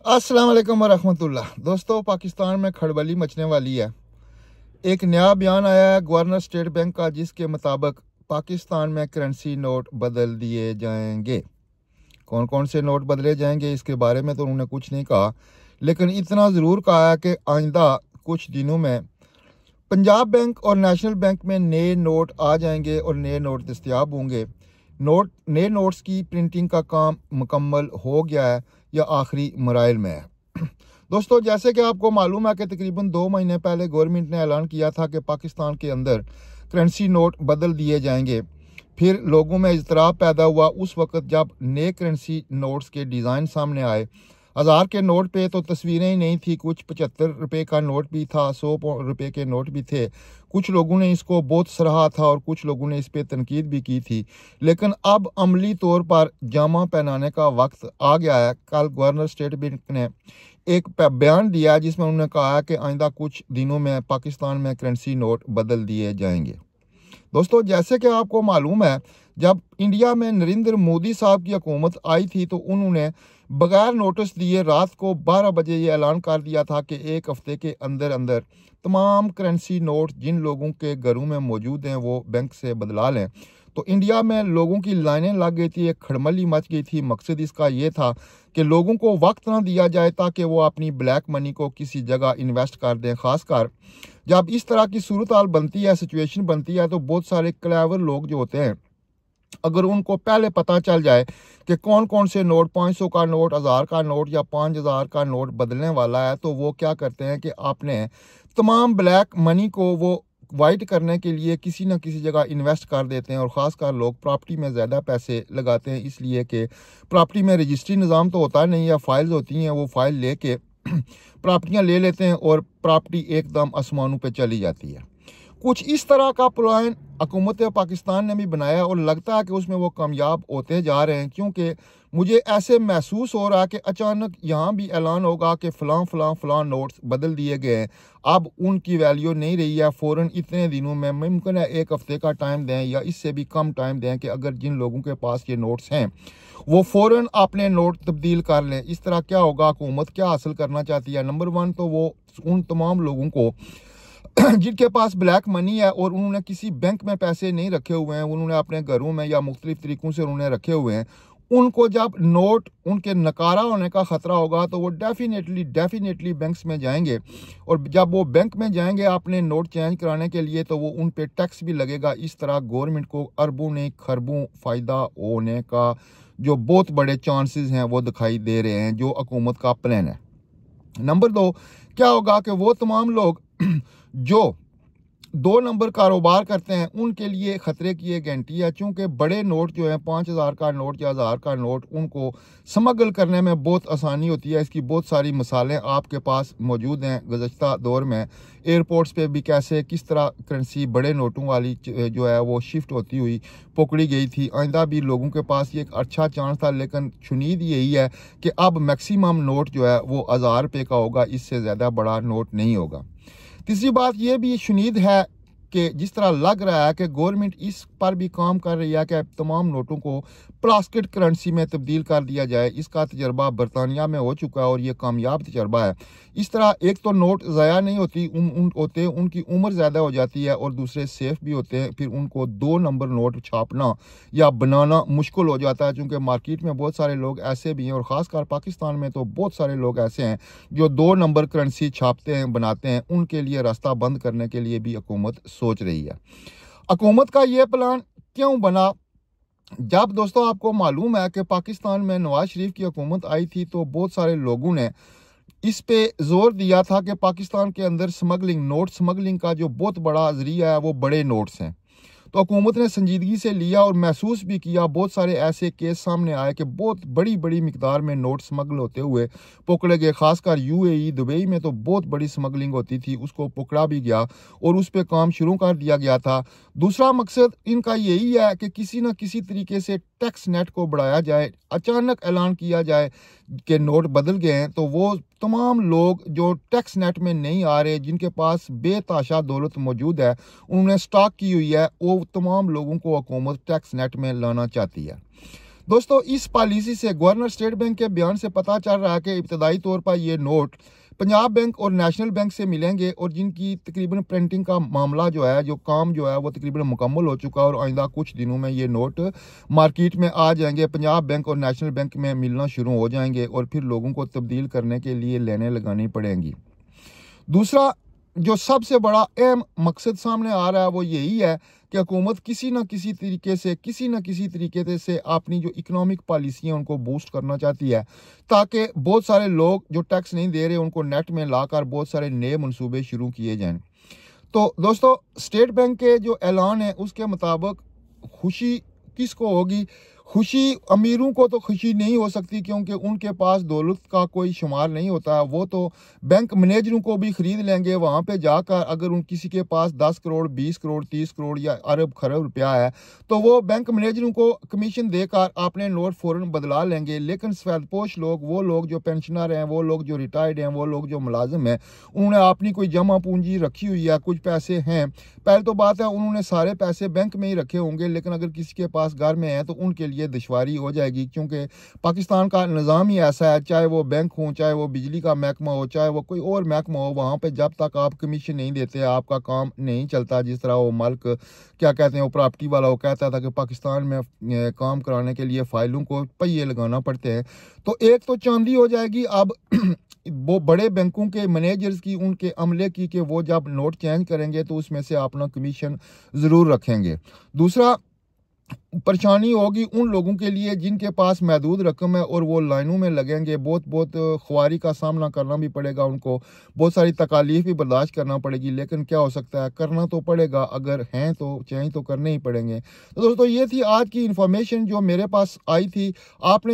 अस्सलाम वालेकुम वरहमतुल्लाह। दोस्तों, पाकिस्तान में खड़बली मचने वाली है। एक नया बयान आया है गवर्नर स्टेट बैंक का, जिसके मुताबिक पाकिस्तान में करेंसी नोट बदल दिए जाएंगे। कौन कौन से नोट बदले जाएंगे इसके बारे में तो उन्होंने कुछ नहीं कहा, लेकिन इतना ज़रूर कहा है कि आइंदा कुछ दिनों में पंजाब बैंक और नेशनल बैंक में नए नोट आ जाएंगे और नए नोट दस्तयाब होंगे। नए नोट्स की प्रिंटिंग का काम मुकम्मल हो गया है या आखिरी मराइल में है। दोस्तों, जैसे कि आपको मालूम है कि तकरीबन 2 महीने पहले गवर्नमेंट ने ऐलान किया था कि पाकिस्तान के अंदर करेंसी नोट बदल दिए जाएंगे। फिर लोगों में इज़्तिराब पैदा हुआ उस वक्त जब नए करेंसी नोट्स के डिज़ाइन सामने आए। 1000 के नोट पे तो तस्वीरें ही नहीं थी, कुछ 75 रुपये का नोट भी था, 100 रुपये के नोट भी थे। कुछ लोगों ने इसको बहुत सराहा था और कुछ लोगों ने इस पे तनकीद भी की थी, लेकिन अब अमली तौर पर जामा पहनाने का वक्त आ गया है। कल गवर्नर स्टेट बैंक ने एक बयान दिया जिसमें उन्होंने कहा है कि आइंदा कुछ दिनों में पाकिस्तान में करेंसी नोट बदल दिए जाएंगे। दोस्तों, जैसे कि आपको मालूम है, जब इंडिया में नरेंद्र मोदी साहब की हुकूमत आई थी तो उन्होंने बगैर नोटिस दिए रात को 12 बजे ये ऐलान कर दिया था कि एक हफ्ते के अंदर अंदर तमाम करेंसी नोट जिन लोगों के घरों में मौजूद हैं वो बैंक से बदला लें। तो इंडिया में लोगों की लाइनें लग गई थी, एक खड़मली मच गई थी। मकसद इसका ये था कि लोगों को वक्त ना दिया जाए ताकि वो अपनी ब्लैक मनी को किसी जगह इन्वेस्ट कर दें। खासकर जब इस तरह की सूरत हाल बनती है, सिचुएशन बनती है, तो बहुत सारे क्लेवर लोग जो होते हैं, अगर उनको पहले पता चल जाए कि कौन कौन से नोट 500 का नोट, 1000 का नोट या 5000 का नोट बदलने वाला है, तो वो क्या करते हैं कि आपने तमाम ब्लैक मनी को वो वाइट करने के लिए किसी न किसी जगह इन्वेस्ट कर देते हैं। और ख़ासकर लोग प्रॉपर्टी में ज़्यादा पैसे लगाते हैं, इसलिए कि प्रॉपर्टी में रजिस्ट्री निज़ाम तो होता नहीं है, फाइल्स होती हैं, वो फाइल लेके प्रॉपर्टियाँ ले लेते हैं और प्रॉपर्टी एकदम आसमानों पे चली जाती है। कुछ इस तरह का प्लान हुकूमत पाकिस्तान ने भी बनाया और लगता है कि उसमें वो कामयाब होते जा रहे हैं, क्योंकि मुझे ऐसे महसूस हो रहा है कि अचानक यहाँ भी ऐलान होगा कि फ़लाँ नोट्स बदल दिए गए हैं, अब उनकी वैल्यू नहीं रही है। फ़ौरन इतने दिनों में, मुमकिन है 1 हफ्ते का टाइम दें या इससे भी कम टाइम दें, कि अगर जिन लोगों के पास ये नोट्स हैं वो फ़ौरन अपने नोट तब्दील कर लें। इस तरह क्या होगा, हुकूमत क्या हासिल करना चाहती है? नंबर 1 तो वो उन तमाम लोगों को जिनके पास ब्लैक मनी है और उन्होंने किसी बैंक में पैसे नहीं रखे हुए हैं, उन्होंने अपने घरों में या मुख्तलिफ तरीक़ों से उन्होंने रखे हुए हैं, उनको जब नोट उनके नकारा होने का ख़तरा होगा तो वो डेफिनेटली बैंक्स में जाएंगे। और जब वो बैंक में जाएंगे अपने नोट चेंज कराने के लिए, तो वो उन पे टैक्स भी लगेगा। इस तरह गवर्नमेंट को अरबों नहीं खरबों फ़ायदा होने का जो बहुत बड़े चांसेस हैं वो दिखाई दे रहे हैं, जो हुकूमत का प्लान है। नंबर 2, क्या होगा कि वो तमाम लोग जो 2 नंबर कारोबार करते हैं उनके लिए ख़तरे की एक घंटी है, क्योंकि बड़े नोट जो हैं 5000 का नोट या 1000 का नोट, उनको स्मगल करने में बहुत आसानी होती है। इसकी बहुत सारी मिसालें आपके पास मौजूद हैं। गुज़श्ता दौर में एयरपोर्ट्स पे भी कैसे किस तरह करेंसी बड़े नोटों वाली जो है वो शिफ्ट होती हुई पकड़ी गई थी। आइंदा भी लोगों के पास ये एक अच्छा चांस था, लेकिन शुनीद यही है कि अब मैक्सिमम नोट जो है वो 1000 रुपये का होगा, इससे ज़्यादा बड़ा नोट नहीं होगा। तीसरी बात यह भी शुनीद है कि जिस तरह लग रहा है कि गवर्नमेंट इस पर भी काम कर रही है कि तमाम नोटों को प्लास्टिक करेंसी में तब्दील कर दिया जाए। इसका तजर्बा बरतानिया में हो चुका है और ये कामयाब तजर्बा है। इस तरह एक तो नोट ज़ाया नहीं होती होते, उनकी उम्र ज़्यादा हो जाती है, और दूसरे सेफ भी होते हैं। फिर उनको 2 नंबर नोट छापना या बनाना मुश्किल हो जाता है, क्योंकि मार्केट में बहुत सारे लोग ऐसे भी हैं, और ख़ासकर पाकिस्तान में तो बहुत सारे लोग ऐसे हैं जो 2 नंबर करेंसी छापते हैं, बनाते हैं। उनके लिए रास्ता बंद करने के लिए भी हुकूमत सोच रही है। हुकूमत का ये प्लान क्यों बना? जब दोस्तों आपको मालूम है कि पाकिस्तान में नवाज शरीफ की हुकूमत आई थी तो बहुत सारे लोगों ने इस पे जोर दिया था कि पाकिस्तान के अंदर नोट स्मगलिंग का जो बहुत बड़ा जरिया है वो बड़े नोट्स हैं। तो हुकूमत ने संजीदगी से लिया और महसूस भी किया। बहुत सारे ऐसे केस सामने आए कि बहुत बड़ी मिकदार में नोट स्मगल होते हुए पकड़े गए। खासकर यूएई, दुबई में तो बहुत बड़ी स्मगलिंग होती थी, उसको पकड़ा भी गया और उस पर काम शुरू कर दिया गया था। दूसरा मकसद इनका यही है कि किसी न किसी तरीके से टैक्स नेट को बढ़ाया जाए। अचानक ऐलान किया जाए कि नोट बदल गए हैं, तो वो तमाम लोग जो टैक्स नेट में नहीं आ रहे, जिनके पास बेताशा दौलत मौजूद है, उन्होंने स्टॉक की हुई है, वो तमाम लोगों को हुकूमत टैक्स नेट में लाना चाहती है। दोस्तों इस पॉलिसी से गवर्नर स्टेट बैंक के बयान से पता चल रहा है कि इब्तदाई तौर पर ये नोट पंजाब बैंक और नेशनल बैंक से मिलेंगे और जिनकी तकरीबन प्रिंटिंग का मामला जो है, जो काम जो है वो तकरीबन मुकम्मल हो चुका है और आइंदा कुछ दिनों में ये नोट मार्केट में आ जाएंगे। पंजाब बैंक और नेशनल बैंक में मिलना शुरू हो जाएंगे और फिर लोगों को तब्दील करने के लिए लाइनें लगानी पड़ेंगी। दूसरा जो सबसे बड़ा अहम मकसद सामने आ रहा है वो यही है कि हुकूमत किसी न किसी तरीके से अपनी जो इकोनॉमिक पॉलिसियाँ उनको बूस्ट करना चाहती है, ताकि बहुत सारे लोग जो टैक्स नहीं दे रहे उनको नेट में लाकर बहुत सारे नए मंसूबे शुरू किए जाएं। तो दोस्तों स्टेट बैंक के जो ऐलान है उसके मुताबिक खुशी किसको होगी? खुशी अमीरों को तो खुशी नहीं हो सकती, क्योंकि उनके पास दौलत का कोई शुमार नहीं होता। वो तो बैंक मैनेजरों को भी खरीद लेंगे। वहाँ पे जाकर अगर उन किसी के पास 10 करोड़ 20 करोड़ 30 करोड़ या अरब खरब रुपया है तो वो बैंक मैनेजरों को कमीशन देकर अपने नोट फ़ौरन बदला लेंगे। लेकिन सफेदपोश लोग, वो लोग जो पेंशनर हैं, वो लोग जो रिटायर्ड हैं, वो लोग जो मुलाजिम हैं, उन्होंने अपनी कोई जमा पूंजी रखी हुई है, कुछ पैसे हैं। पहले तो बात है उन्होंने सारे पैसे बैंक में ही रखे होंगे, लेकिन अगर किसी के पास घर में है तो उनके लिए दुश्वारी हो जाएगी, क्योंकि पाकिस्तान का निज़ाम ही ऐसा है, चाहे वो बैंक हो, चाहे वो बिजली का महकमा हो, चाहे वो कोई और महकमा हो, वहाँ पे जब तक आप कमीशन नहीं देते आपका काम नहीं चलता। जिस तरह वो मल्क क्या कहते हैं, वो प्रॉपर्टी वाला वो कहता था कि पाकिस्तान में काम कराने के लिए फाइलों को पहिए लगाना पड़ते हैं। तो एक तो चांदी हो जाएगी अब वो बड़े बैंकों के मैनेजर्स की, उनके अमले की, कि वो जब नोट चेंज करेंगे तो उसमें से अपना कमीशन ज़रूर रखेंगे। दूसरा परेशानी होगी उन लोगों के लिए जिनके पास महदूद रकम है और वो लाइनों में लगेंगे। बहुत ख्वारी का सामना करना भी पड़ेगा उनको, बहुत सारी तकालीफ भी बर्दाश्त करना पड़ेगी, लेकिन क्या हो सकता है, करना तो पड़ेगा। अगर हैं तो चाहिए तो करने ही पड़ेंगे। तो दोस्तों ये थी आज की इन्फॉर्मेशन जो मेरे पास आई थी। आप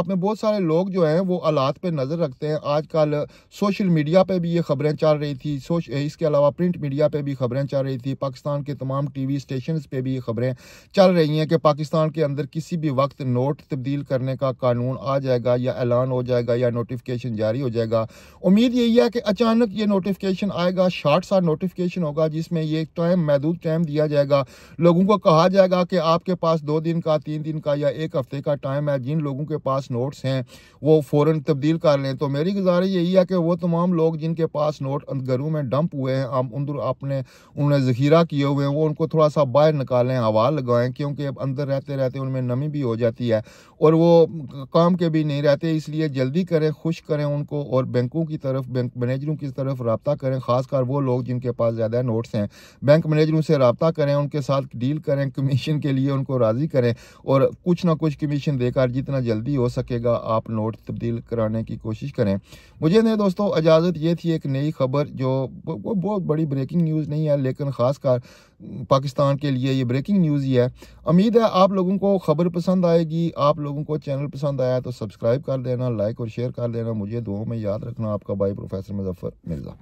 में बहुत सारे लोग जो हैं वो हालात पे नज़र रखते हैं। आजकल सोशल मीडिया पे भी ये खबरें चल रही थी, इसके अलावा प्रिंट मीडिया पे भी खबरें चल रही थी, पाकिस्तान के तमाम टीवी स्टेशन पे भी ये खबरें चल रही हैं कि पाकिस्तान के अंदर किसी भी वक्त नोट तब्दील करने का कानून आ जाएगा, या ऐलान हो जाएगा, या नोटिफिकेशन जारी हो जाएगा। उम्मीद यही है कि अचानक ये नोटिफिकेशन आएगा, शॉर्ट सा नोटिफिकेशन होगा जिसमें ये महदूद टाइम दिया जाएगा। लोगों को कहा जाएगा कि आपके पास 2 दिन का, 3 दिन का या 1 हफ्ते का टाइम है। जिन लोगों के पास नोट्स हैं वो फ़ौरन तब्दील कर लें। तो मेरी गुजारिश यही है कि वो तमाम लोग जिनके पास नोट घरों में डंप हुए हैं, हम उन्हें ज़ख़ीरा किए हुए हैं, वो उनको थोड़ा सा बाहर निकालें, हवा लगाएं, क्योंकि अब अंदर रहते रहते उनमें नमी भी हो जाती है और वो काम के भी नहीं रहते। इसलिए जल्दी करें, खुश करें उनको और बैंकों की तरफ, बैंक मैनेजरों की तरफ रब्ता करें। ख़ासकर वो लोग जिनके पास ज़्यादा नोट्स हैं, बैंक मैनेजरों से रब्ता करें, उनके साथ डील करें, कमीशन के लिए उनको राज़ी करें और कुछ ना कुछ कमीशन देकर जितना जल्दी हो सकेगा आप नोट तब्दील कराने की कोशिश करें। मुझे नहीं दोस्तों इजाज़त। ये थी एक नई खबर जो बहुत बड़ी ब्रेकिंग न्यूज़ नहीं है, लेकिन ख़ासकर पाकिस्तान के लिए ये ब्रेकिंग न्यूज़ ही है। उम्मीद है आप लोगों को खबर पसंद आएगी। आप लोगों को चैनल पसंद आया तो सब्सक्राइब कर देना, लाइक और शेयर कर देना। मुझे दुआओं में याद रखना। आपका भाई प्रोफेसर मुजफ्फर मिर्ज़ा।